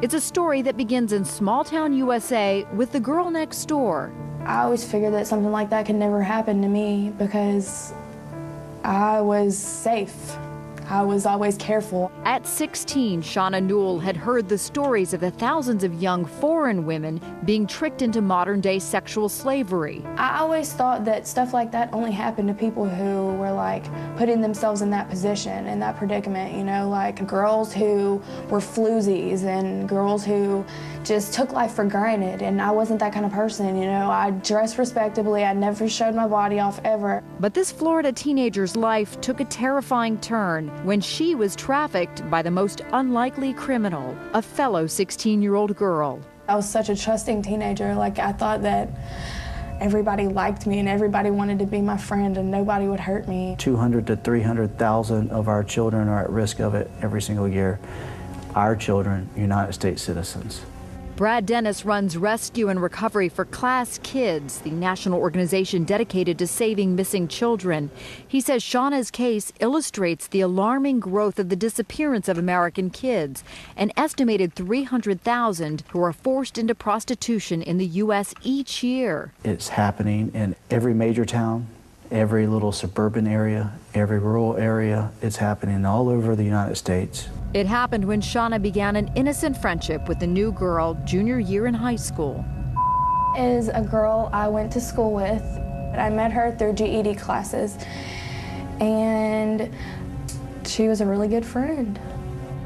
It's a story that begins in small-town USA with the girl next door. I always figured that something like that could never happen to me because I was safe. I was always careful. At 16, Shauna Newell had heard the stories of the thousands of young foreign women being tricked into modern-day sexual slavery. I always thought that stuff like that only happened to people who were like putting themselves in that position, in that predicament, you know, like girls who were floozies and girls who just took life for granted, and I wasn't that kind of person, you know. I dressed respectably, I never showed my body off ever. But this Florida teenager's life took a terrifying turn when she was trafficked by the most unlikely criminal, a fellow 16-year-old girl. I was such a trusting teenager. Like, I thought that everybody liked me and everybody wanted to be my friend and nobody would hurt me. 200 to 300,000 of our children are at risk of it every single year. Our children, United States citizens. Brad Dennis runs Rescue and Recovery for Class Kids, the national organization dedicated to saving missing children. He says Shauna's case illustrates the alarming growth of the disappearance of American kids, an estimated 300,000 who are forced into prostitution in the U.S. each year. It's happening in every major town, every little suburban area, every rural area. It's happening all over the United States. It happened when Shauna began an innocent friendship with a new girl junior year in high school. Is a girl I went to school with. I met her through GED classes, and she was a really good friend.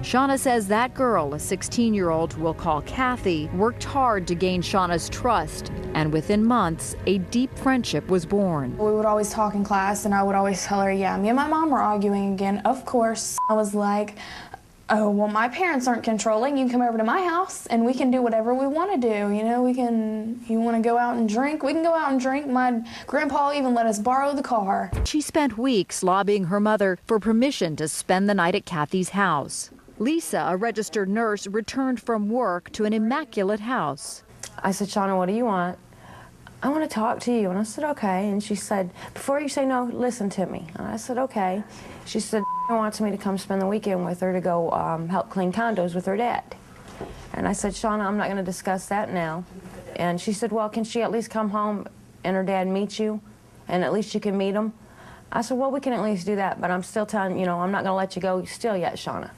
Shauna says that girl, a 16-year-old we'll call Kathy, worked hard to gain Shauna's trust, and within months, a deep friendship was born. We would always talk in class, and I would always tell her, yeah, me and my mom were arguing again. Of course, I was like, oh, well, my parents aren't controlling. You can come over to my house and we can do whatever we want to do. You know, you want to go out and drink? We can go out and drink. My grandpa even let us borrow the car. She spent weeks lobbying her mother for permission to spend the night at Kathy's house. Lisa, a registered nurse, returned from work to an immaculate house. I said, Shauna, what do you want? I want to talk to you. And I said, okay. And she said, before you say no, listen to me. And I said, okay. She said, she wants me to come spend the weekend with her to go help clean condos with her dad. And I said, Shauna, I'm not going to discuss that now. And she said, well, can she at least come home and her dad meet you? And at least you can meet him? I said, well, we can at least do that, but I'm still telling you, I'm not going to let you go still yet, Shauna.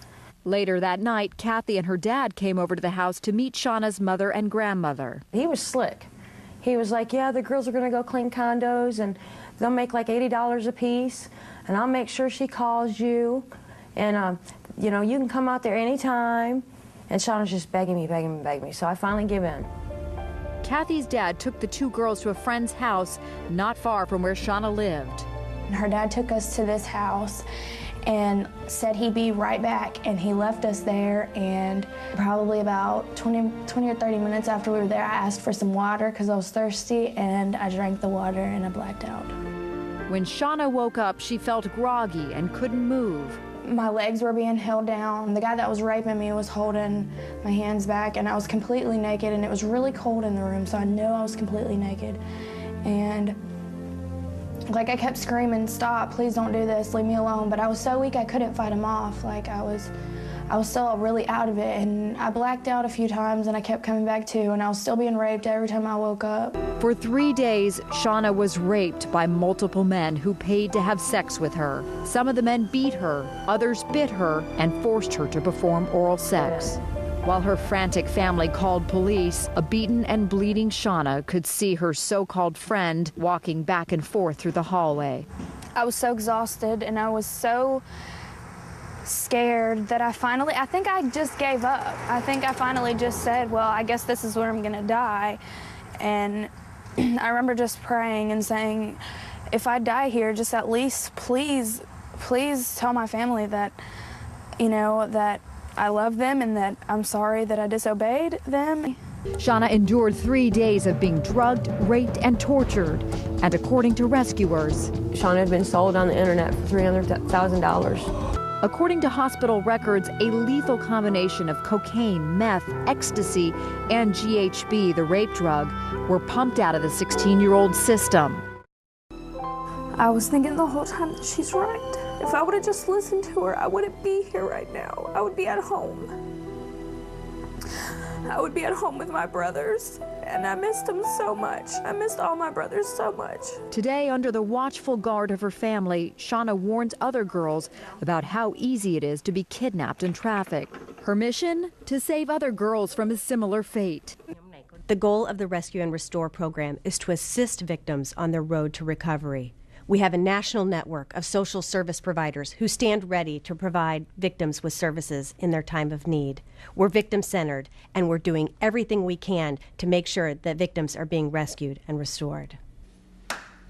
Later that night, Kathy and her dad came over to the house to meet Shauna's mother and grandmother. He was slick. He was like, yeah, the girls are going to go clean condos, and they'll make like $80 a piece, and I'll make sure she calls you, and, you can come out there anytime. And Shauna's just begging me, so I finally give in. Kathy's dad took the two girls to a friend's house not far from where Shauna lived. Her dad took us to this house and said he'd be right back, and he left us there, and probably about 20 or 30 minutes after we were there, I asked for some water because I was thirsty, and I drank the water and I blacked out. When Shauna woke up, she felt groggy and couldn't move. My legs were being held down. The guy that was raping me was holding my hands back, and I was completely naked, and it was really cold in the room, so I knew I was completely naked. And I kept screaming, stop, please don't do this, leave me alone. But I was so weak I couldn't fight him off. I was still really out of it, and I blacked out a few times, and I kept coming back to, and I was still being raped every time I woke up. For 3 days, Shauna was raped by multiple men who paid to have sex with her. Some of the men beat her, others bit her, and forced her to perform oral sex. While her frantic family called police, a beaten and bleeding Shauna could see her so-called friend walking back and forth through the hallway. I was so exhausted, and I was so scared that I think I just gave up. I think I finally just said, well, I guess this is where I'm gonna die. And I remember just praying and saying, if I die here, just at least please tell my family that, that I love them and that I'm sorry that I disobeyed them. Shauna endured 3 days of being drugged, raped, and tortured. And according to rescuers, Shauna had been sold on the internet for $300,000. According to hospital records, a lethal combination of cocaine, meth, ecstasy, and GHB, the rape drug, were pumped out of the 16-year-old's system. I was thinking the whole time that she's right. If I would have just listened to her, I wouldn't be here right now. I would be at home. I would be at home with my brothers, and I missed them so much. I missed all my brothers so much. Today, under the watchful guard of her family, Shauna warns other girls about how easy it is to be kidnapped and trafficked. Her mission? To save other girls from a similar fate. The goal of the Rescue and Restore program is to assist victims on their road to recovery. We have a national network of social service providers who stand ready to provide victims with services in their time of need. We're victim-centered, and we're doing everything we can to make sure that victims are being rescued and restored.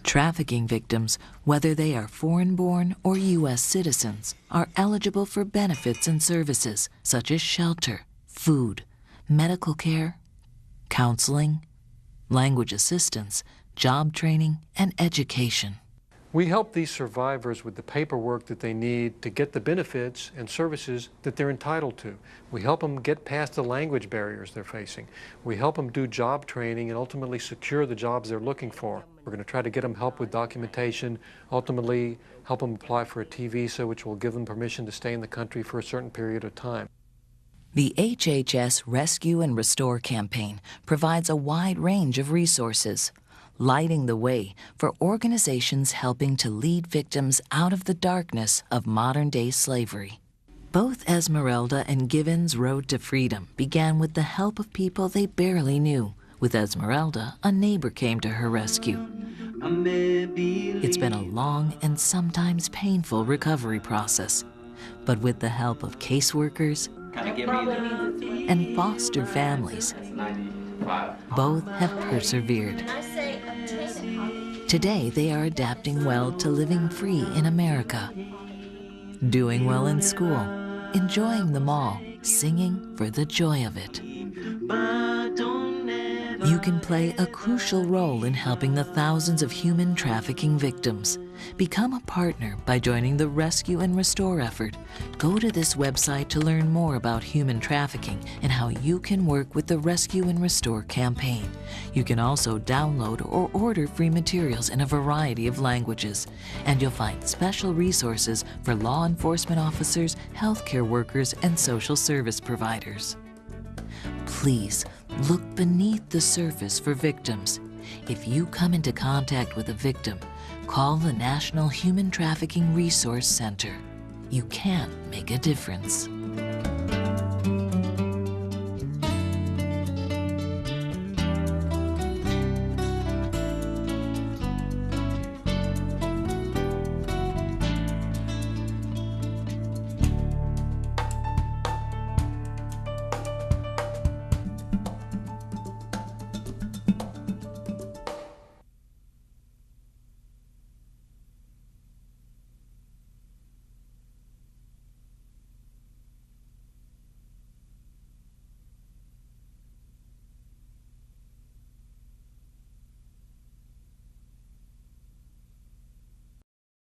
Trafficking victims, whether they are foreign-born or U.S. citizens, are eligible for benefits and services such as shelter, food, medical care, counseling, language assistance, job training, and education. We help these survivors with the paperwork that they need to get the benefits and services that they're entitled to. We help them get past the language barriers they're facing. We help them do job training and ultimately secure the jobs they're looking for. We're going to try to get them help with documentation, ultimately help them apply for a T visa, which will give them permission to stay in the country for a certain period of time. The HHS Rescue and Restore campaign provides a wide range of resources, lighting the way for organizations helping to lead victims out of the darkness of modern-day slavery. Both Esmeralda and Given's road to freedom began with the help of people they barely knew. With Esmeralda, a neighbor came to her rescue. It's been a long and sometimes painful recovery process, but with the help of caseworkers and foster families, both have persevered. Today, they are adapting well to living free in America, doing well in school, enjoying the mall, singing for the joy of it. You can play a crucial role in helping the thousands of human trafficking victims. Become a partner by joining the Rescue and Restore effort. Go to this website to learn more about human trafficking and how you can work with the Rescue and Restore campaign. You can also download or order free materials in a variety of languages. And you'll find special resources for law enforcement officers, healthcare workers, and social service providers. Please look beneath the surface for victims. If you come into contact with a victim, call the National Human Trafficking Resource Center. You can make a difference.